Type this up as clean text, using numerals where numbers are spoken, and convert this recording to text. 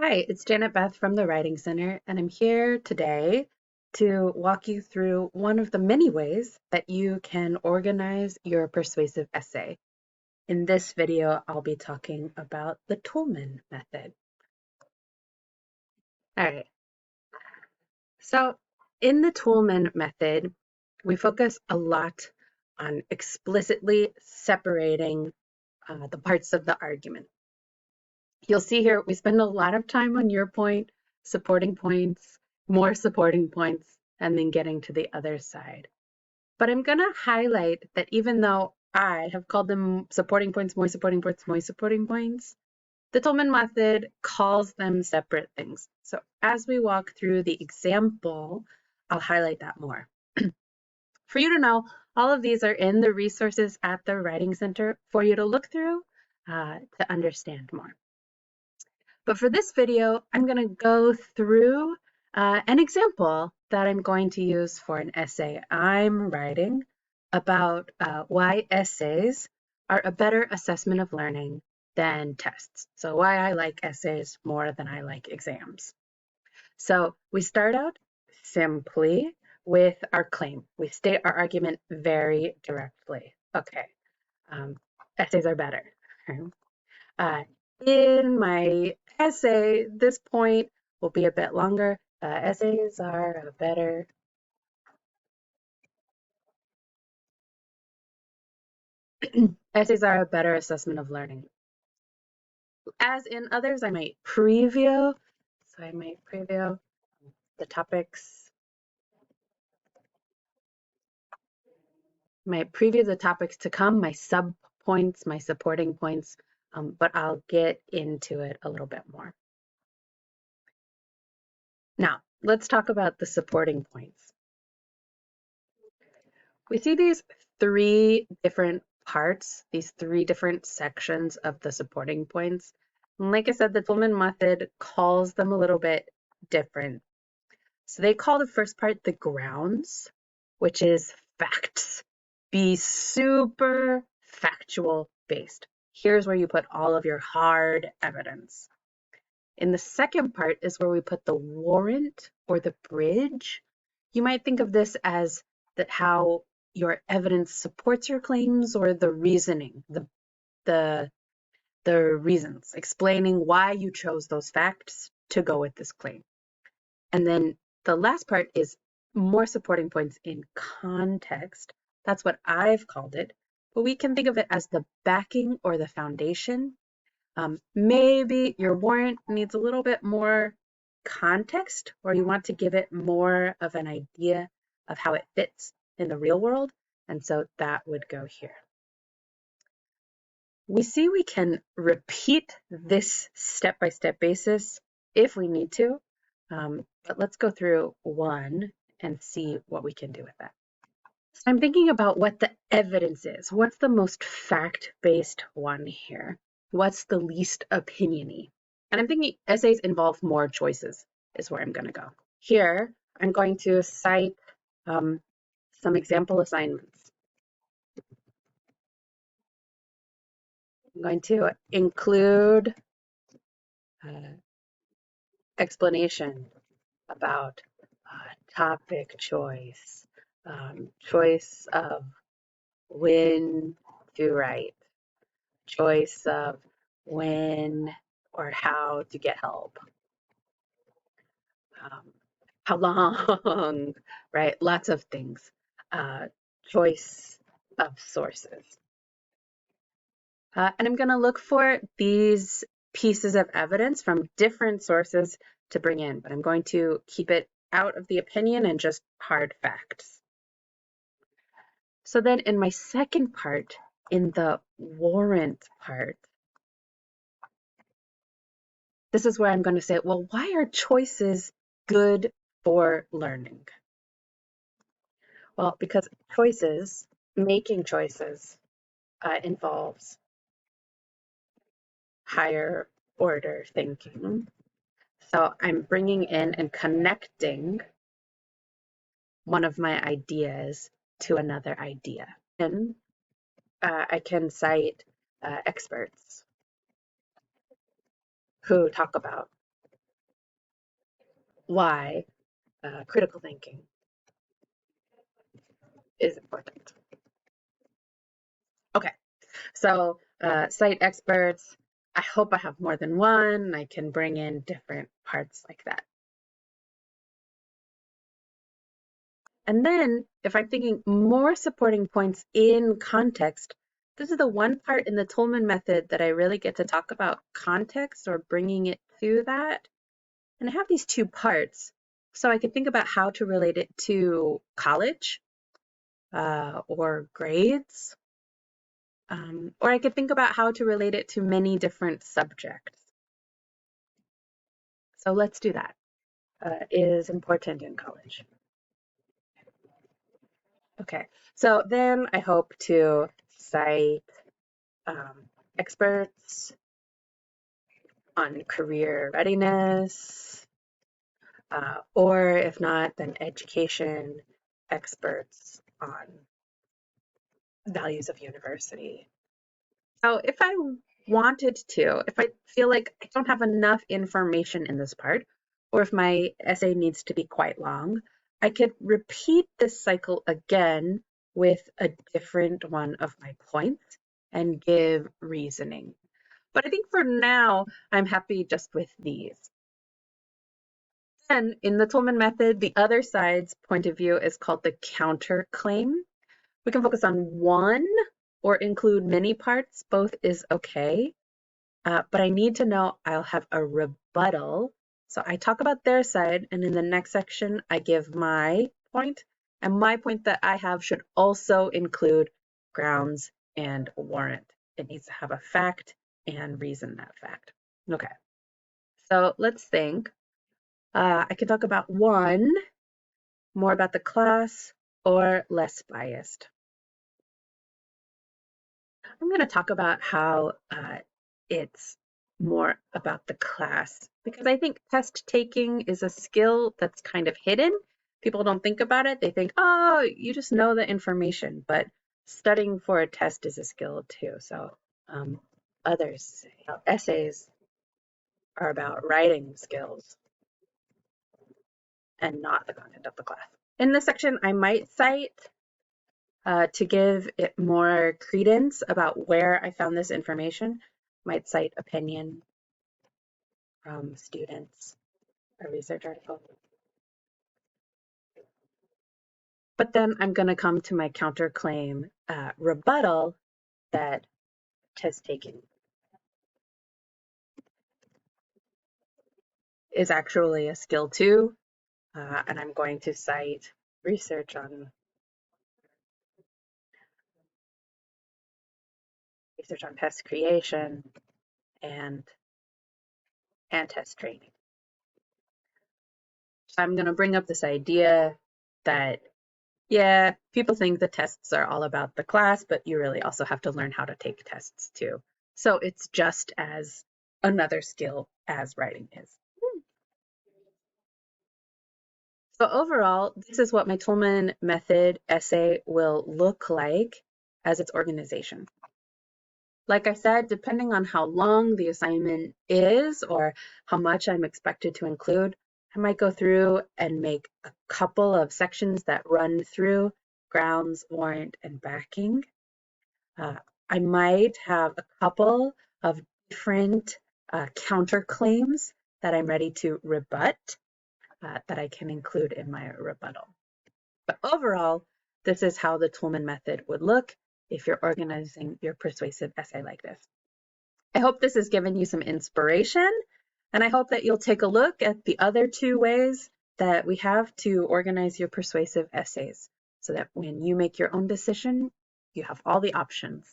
Hi, it's Janet Beth from the Writing Center, and I'm here today to walk you through one of the many ways that you can organize your persuasive essay. In this video, I'll be talking about the Toulmin method. All right, so in the Toulmin method, we focus a lot on explicitly separating the parts of the argument. You'll see here, we spend a lot of time on your point, supporting points, more supporting points, and then getting to the other side. But I'm going to highlight that even though I have called them supporting points, more supporting points, more supporting points, the Toulmin method calls them separate things. So as we walk through the example, I'll highlight that more. For you to know, all of these are in the resources at the Writing Center for you to look through to understand more. But for this video, I'm going to go through an example that I'm going to use for an essay I'm writing about why essays are a better assessment of learning than tests. So why I like essays more than I like exams. So we start out simply with our claim. We state our argument very directly. Okay, essays are better. In my essay, this point will be a bit longer. Essays are a better assessment of learning. As in others, I might preview. So I might preview the topics. Might preview the topics to come, my sub points, my supporting points, but I'll get into it a little bit more. Now, let's talk about the supporting points. We see these three different parts, these three different sections of the supporting points. And like I said, the Toulmin method calls them a little bit different. So they call the first part the grounds, which is facts. Be super factual based. Here's where you put all of your hard evidence. In the second part is where we put the warrant or the bridge. You might think of this as how your evidence supports your claims, or the reasoning, the reasons, explaining why you chose those facts to go with this claim. And then the last part is more supporting points in context. That's what I've called it, but we can think of it as the backing or the foundation. Maybe your warrant needs a little bit more context, or you want to give it more of an idea of how it fits in the real world, and so that would go here. We see we can repeat this step-by-step basis if we need to, but let's go through one and see what we can do with that. So I'm thinking about what the evidence is. What's the most fact-based one here? What's the least opinion-y? And I'm thinking essays involve more choices is where I'm going to go. Here, I'm going to cite some example assignments. I'm going to include explanation about topic choice, choice of when to write, choice of when or how to get help, how long, right? Lots of things. Choice of sources. And I'm going to look for these pieces of evidence from different sources to bring in, but I'm going to keep it out of the opinion and just hard facts. So then in my second part, in the warrant part, this is where I'm going to say, well, why are choices good for learning? Well, because choices, making choices, involves higher order thinking. So I'm bringing in and connecting one of my ideas to another idea. And I can cite experts who talk about why critical thinking is important. Okay, so cite experts. I hope I have more than one. I can bring in different parts like that. And then if I'm thinking more supporting points in context, this is the one part in the Toulmin method that I really get to talk about context or bringing it to that. And I have these two parts. So I could think about how to relate it to college or grades, or I could think about how to relate it to many different subjects. So let's do that. Is important in college. Okay, so then I hope to cite experts on career readiness, or if not, then education experts on values of university. So if I wanted to, if I feel like I don't have enough information in this part, or if my essay needs to be quite long, I could repeat this cycle again with a different one of my points and give reasoning. But I think for now, I'm happy just with these. Then in the Toulmin method, the other side's point of view is called the counterclaim. We can focus on one or include many parts, both is okay. But I need to know I'll have a rebuttal. So I talk about their side, and in the next section, I give my point. And my point that I have should also include grounds and warrant. It needs to have a fact and reason that fact. Okay, so let's think. I could talk about one, more about the class, or less biased. I'm going to talk about how it's more about the class because I think test taking is a skill that's kind of hidden. People don't think about it. They think, oh, you just know the information, but studying for a test is a skill too. So others say essays are about writing skills and not the content of the class. In this section, I might cite to give it more credence about where I found this information, might cite opinion from students, a research article. But then I'm going to come to my counterclaim rebuttal that test taking is actually a skill too, and I'm going to cite research on test creation and test training. So I'm going to bring up this idea that, yeah, people think the tests are all about the class, but you really also have to learn how to take tests too. So it's just as another skill as writing is. So overall, this is what my Toulmin method essay will look like as its organization. Like I said, depending on how long the assignment is or how much I'm expected to include, I might go through and make a couple of sections that run through grounds, warrant, and backing. I might have a couple of different counterclaims that I'm ready to rebut that I can include in my rebuttal. But overall, this is how the Toulmin method would look if you're organizing your persuasive essay like this. I hope this has given you some inspiration, and I hope that you'll take a look at the other two ways that we have to organize your persuasive essays so that when you make your own decision, you have all the options.